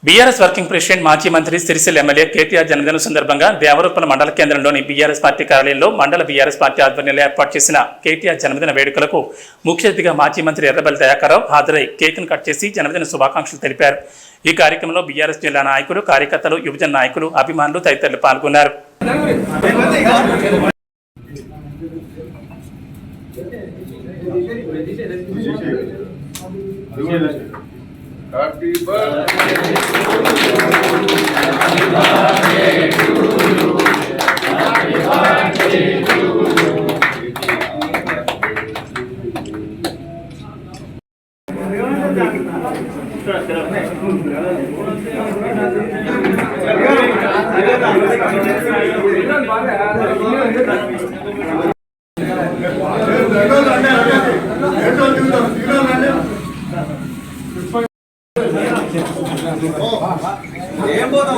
BRS working president మాజీ మంత్రి Sircilla MLA KTR జన్మదినం సందర్భంగా దేవరూపల మండల కేంద్రంలోని బీఆర్ఎస్ పార్టీ కార్యాలయంలో మండల బీఆర్ఎస్ పార్టీ ఆధ్వర్యంలో ఏర్పాటు చేసిన కేటీఆర్ జన్మదిన వేడుకలకు ముఖ్య అతిథిగా మాజీ మంత్రి ఎర్రబెల్లి దయాకర్రావు హాజరై కేక్ను కట్ చేసి జన్మదిన శుభాకాంక్షలు తెలిపారు. ఈ కార్యక్రమంలో బీఆర్ఎస్ జిల్లా నాయకులు, కార్యకర్తలు, యువజన నాయకులు, అభిమానులు తదితరులు పాల్గొన్నారు. Happy birthday to you. Happy birthday to you. ఏం పోతాం